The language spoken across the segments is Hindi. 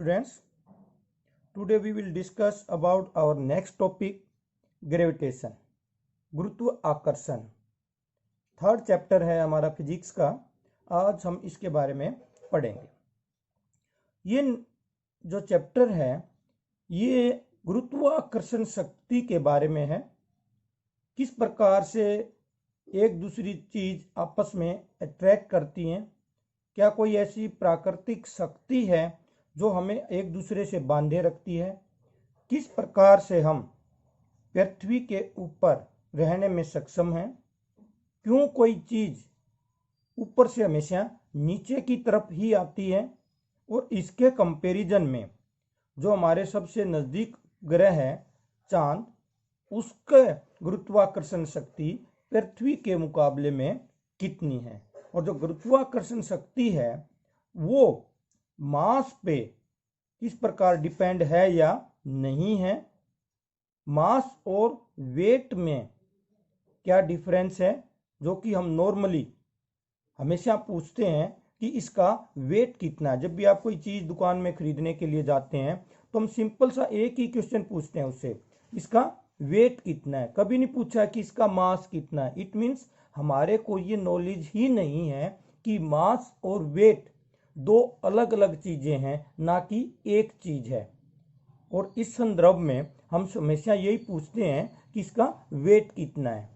students, today we will discuss about our next topic, gravitation, गुरुत्व आकर्षण। थर्ड चैप्टर है हमारा फिजिक्स का। आज हम इसके बारे में पढ़ेंगे। ये जो चैप्टर है ये गुरुत्वाकर्षण शक्ति के बारे में है। किस प्रकार से एक दूसरी चीज आपस में अट्रैक्ट करती हैं, क्या कोई ऐसी प्राकृतिक शक्ति है जो हमें एक दूसरे से बांधे रखती है, किस प्रकार से हम पृथ्वी के ऊपर रहने में सक्षम हैं, क्यों कोई चीज ऊपर से हमेशा नीचे की तरफ ही आती है, और इसके कंपैरिजन में जो हमारे सबसे नज़दीक ग्रह है चांद, उसके गुरुत्वाकर्षण शक्ति पृथ्वी के मुकाबले में कितनी है, और जो गुरुत्वाकर्षण शक्ति है वो मास पे किस प्रकार डिपेंड है या नहीं है, मास और वेट में क्या डिफरेंस है, जो कि हम नॉर्मली हमेशा पूछते हैं कि इसका वेट कितना है। जब भी आप कोई चीज़ दुकान में खरीदने के लिए जाते हैं तो हम सिंपल सा एक ही क्वेश्चन पूछते हैं उससे, इसका वेट कितना है। कभी नहीं पूछा कि इसका मास कितना है। इट मीन्स हमारे को ये नॉलेज ही नहीं है कि मास और वेट दो अलग अलग चीज़ें हैं, ना कि एक चीज़ है। और इस संदर्भ में हम हमेशा यही पूछते हैं कि इसका वेट कितना है।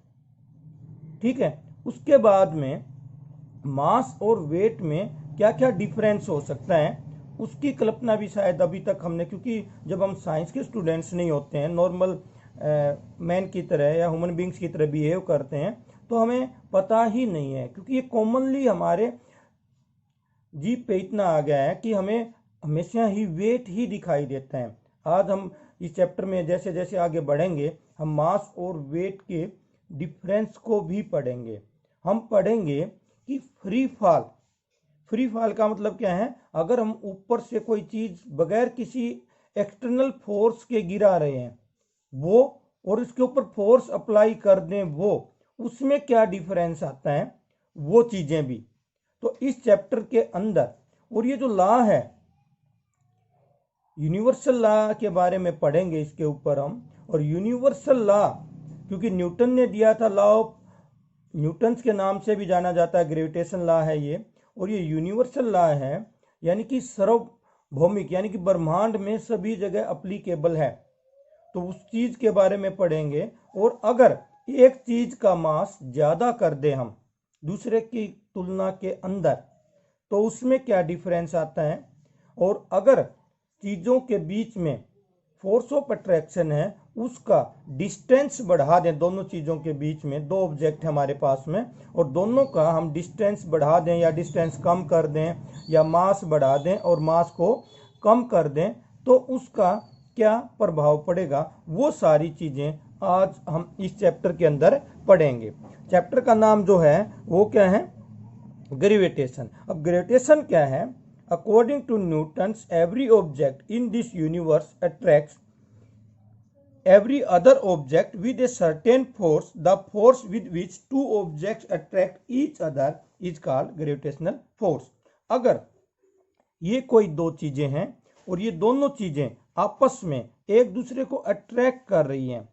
ठीक है, उसके बाद में मास और वेट में क्या क्या डिफरेंस हो सकता है उसकी कल्पना भी शायद अभी तक हमने, क्योंकि जब हम साइंस के स्टूडेंट्स नहीं होते हैं, नॉर्मल मैन की तरह या ह्यूमन बींग्स की तरह बिहेव करते हैं, तो हमें पता ही नहीं है, क्योंकि ये कॉमनली हमारे जीप पे इतना आ गया है कि हमें हमेशा ही वेट ही दिखाई देता है। आज हम इस चैप्टर में जैसे जैसे आगे बढ़ेंगे हम मास और वेट के डिफरेंस को भी पढ़ेंगे। हम पढ़ेंगे कि फ्री फॉल का मतलब क्या है। अगर हम ऊपर से कोई चीज बगैर किसी एक्सटर्नल फोर्स के गिरा रहे हैं वो, और इसके ऊपर फोर्स अप्लाई कर दें वो, उसमें क्या डिफरेंस आता है, वो चीजें भी तो इस चैप्टर के अंदर। और ये जो लॉ है यूनिवर्सल लॉ के बारे में पढ़ेंगे इसके ऊपर हम। और यूनिवर्सल लॉ क्योंकि न्यूटन ने दिया था, लॉ ऑफ न्यूटन्स के नाम से भी जाना जाता है, ग्रेविटेशन लॉ है ये। और ये यूनिवर्सल लॉ है यानी कि सार्वभौमिक, यानी कि ब्रह्मांड में सभी जगह अप्लीकेबल है। तो उस चीज के बारे में पढ़ेंगे। और अगर एक चीज का मास ज्यादा कर दे हम दूसरे की तुलना के अंदर, तो उसमें क्या डिफरेंस आता है। और अगर चीजों के बीच में फोर्स ऑफ अट्रैक्शन है उसका डिस्टेंस बढ़ा दें, दोनों चीजों के बीच में दो ऑब्जेक्ट हमारे पास में, और दोनों का हम डिस्टेंस बढ़ा दें या डिस्टेंस कम कर दें या मास बढ़ा दें और मास को कम कर दें, तो उसका क्या प्रभाव पड़ेगा, वो सारी चीजें आज हम इस चैप्टर के अंदर पढ़ेंगे। चैप्टर का नाम जो है वो क्या है, ग्रेविटेशन। अब ग्रेविटेशन क्या है। According to Newton's every object in this universe attracts every other object with a certain force. The force with which two objects attract each other is called gravitational force. अगर ये कोई दो चीजें हैं और ये दोनों चीजें आपस में एक दूसरे को अट्रैक्ट कर रही हैं,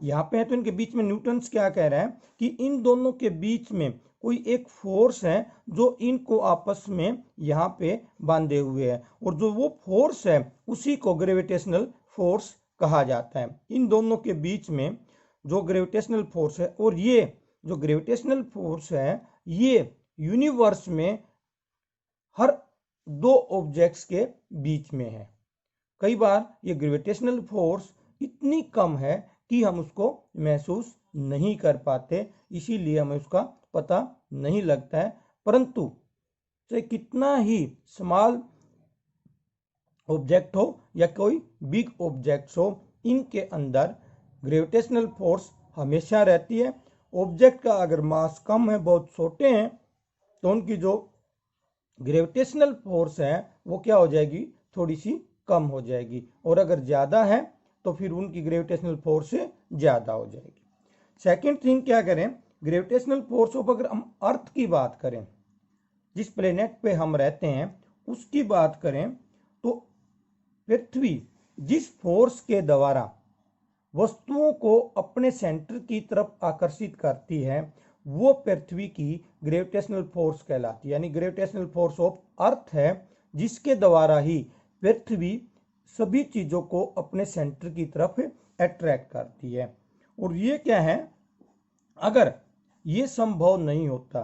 यहाँ पे है तो इनके बीच में न्यूटन्स क्या कह रहा है कि इन दोनों के बीच में कोई एक फोर्स है जो इनको आपस में यहाँ पे बांधे हुए है, और जो वो फोर्स है उसी को ग्रेविटेशनल फोर्स कहा जाता है। इन दोनों के बीच में जो ग्रेविटेशनल फोर्स है, और ये जो ग्रेविटेशनल फोर्स है ये यूनिवर्स में हर दो ऑब्जेक्ट्स के बीच में है। कई बार ये ग्रेविटेशनल फोर्स इतनी कम है कि हम उसको महसूस नहीं कर पाते, इसीलिए हमें उसका पता नहीं लगता है। परंतु चाहे कितना ही स्मॉल ऑब्जेक्ट हो या कोई बिग ऑब्जेक्ट हो, इनके अंदर ग्रेविटेशनल फोर्स हमेशा रहती है। ऑब्जेक्ट का अगर मास कम है, बहुत छोटे हैं, तो उनकी जो ग्रेविटेशनल फोर्स है वो क्या हो जाएगी, थोड़ी सी कम हो जाएगी, और अगर ज़्यादा है तो फिर उनकी ग्रेविटेशनल फोर्स से ज़्यादा हो जाएगी। सेकेंड थिंग क्या करें, ग्रेविटेशनल फोर्स ऑफ, अगर हम अर्थ की बात करें, जिस प्लेनेट पे हम रहते हैं उसकी बात करें, तो पृथ्वी जिस फोर्स के द्वारा वस्तुओं को अपने सेंटर की तरफ आकर्षित करती है वो पृथ्वी की ग्रेविटेशनल फोर्स कहलाती है, यानी ग्रेविटेशनल फोर्स ऑफ अर्थ है जिसके द्वारा ही पृथ्वी सभी चीजों को अपने सेंटर की तरफ अट्रैक्ट करती है। और ये क्या है, अगर ये संभव नहीं होता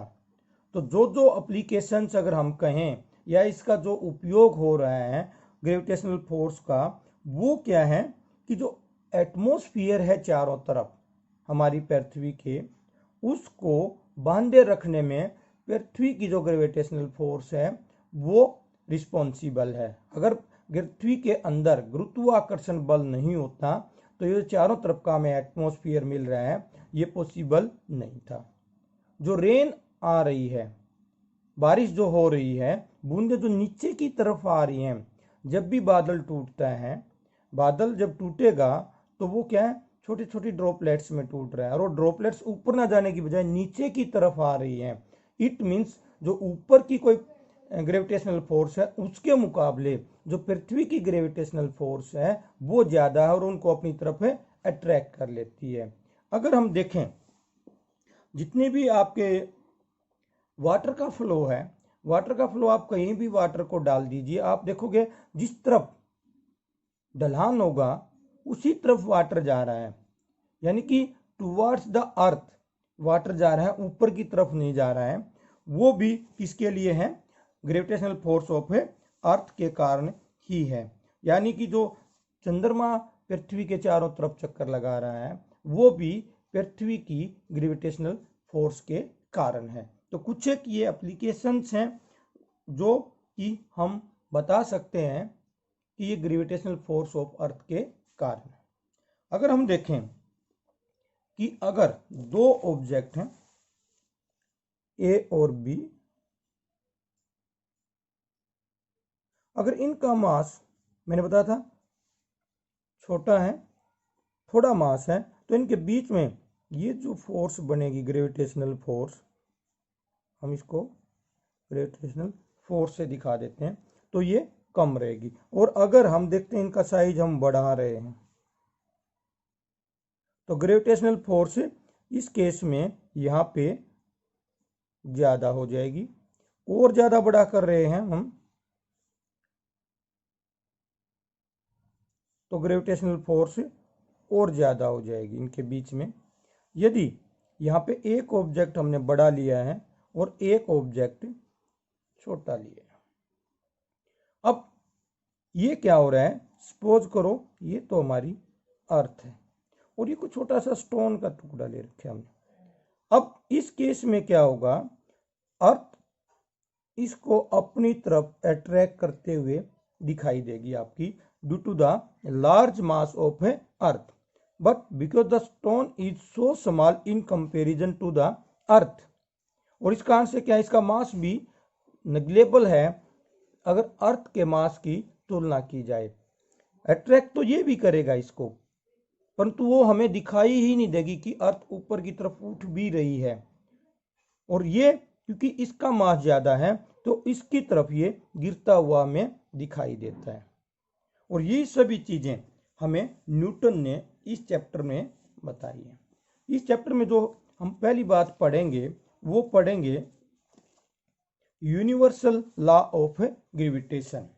तो जो एप्लीकेशंस अगर हम कहें या इसका जो उपयोग हो रहा है ग्रेविटेशनल फोर्स का, वो क्या है कि जो एटमॉस्फेयर है चारों तरफ हमारी पृथ्वी के, उसको बांधे रखने में पृथ्वी की जो ग्रेविटेशनल फोर्स है वो रिस्पॉन्सिबल है। अगर पृथ्वी के अंदर गुरुत्वाकर्षण बल नहीं होता तो ये चारों तरफ का हमें एटमॉस्फेयर मिल रहा है ये पॉसिबल नहीं था। जो रेन आ रही है, बारिश जो हो रही है, बूंदे जो नीचे की तरफ आ रही हैं, जब भी बादल टूटता है, बादल जब टूटेगा तो वो क्या है, छोटी छोटी ड्रॉपलेट्स में टूट रहा है और वो ड्रॉपलेट्स ऊपर ना जाने की बजाय नीचे की तरफ आ रही हैं। इट मीन्स जो ऊपर की कोई ग्रेविटेशनल फोर्स है उसके मुकाबले जो पृथ्वी की ग्रेविटेशनल फोर्स है वो ज़्यादा है और उनको अपनी तरफ अट्रैक्ट कर लेती है। अगर हम देखें जितने भी आपके वाटर का फ्लो है, वाटर का फ्लो आप कहीं भी वाटर को डाल दीजिए, आप देखोगे जिस तरफ ढलान होगा उसी तरफ वाटर जा रहा है, यानी कि टुवर्ड्स द अर्थ वाटर जा रहा है, ऊपर की तरफ नहीं जा रहा है। वो भी किसके लिए है, ग्रेविटेशनल फोर्स ऑफ अर्थ के कारण ही है। यानी कि जो चंद्रमा पृथ्वी के चारों तरफ चक्कर लगा रहा है वो भी पृथ्वी की ग्रेविटेशनल फोर्स के कारण है। तो कुछ एक ये एप्लीकेशंस हैं जो कि हम बता सकते हैं कि ये ग्रेविटेशनल फोर्स ऑफ अर्थ के कारण है। अगर हम देखें कि अगर दो ऑब्जेक्ट हैं ए और बी, अगर इनका मास मैंने बताया था छोटा है, थोड़ा मास है, तो इनके बीच में ये जो फोर्स बनेगी ग्रेविटेशनल फोर्स, हम इसको ग्रेविटेशनल फोर्स से दिखा देते हैं, तो ये कम रहेगी। और अगर हम देखते हैं इनका साइज हम बढ़ा रहे हैं तो ग्रेविटेशनल फोर्स इस केस में यहाँ पे ज़्यादा हो जाएगी। और ज़्यादा बड़ा कर रहे हैं हम तो ग्रेविटेशनल फोर्स और ज़्यादा हो जाएगी इनके बीच में। यदि यहाँ पे एक ऑब्जेक्ट हमने बड़ा लिया है और एक ऑब्जेक्ट छोटा लिया है, अब ये क्या हो रहा है, सपोज करो ये तो हमारी अर्थ है और ये कुछ छोटा सा स्टोन का टुकड़ा ले रखे हमने। अब इस केस में क्या होगा, अर्थ इसको अपनी तरफ अट्रैक्ट करते हुए दिखाई देगी आपकी due to the large mass of earth, but because the stone is so small in comparison to the earth. और इस कारण से क्या, इसका मास भी नेग्लेबल है अगर अर्थ के मास की तुलना की जाए। अट्रैक्ट तो ये भी करेगा इसको, परंतु वो हमें दिखाई ही नहीं देगी कि अर्थ ऊपर की तरफ उठ भी रही है। और ये क्योंकि इसका मास ज्यादा है तो इसकी तरफ ये गिरता हुआ हमें दिखाई देता है। और ये सभी चीजें हमें न्यूटन ने इस चैप्टर में बताई है। इस चैप्टर में जो हम पहली बात पढ़ेंगे वो पढ़ेंगे यूनिवर्सल लॉ ऑफ ग्रेविटेशन।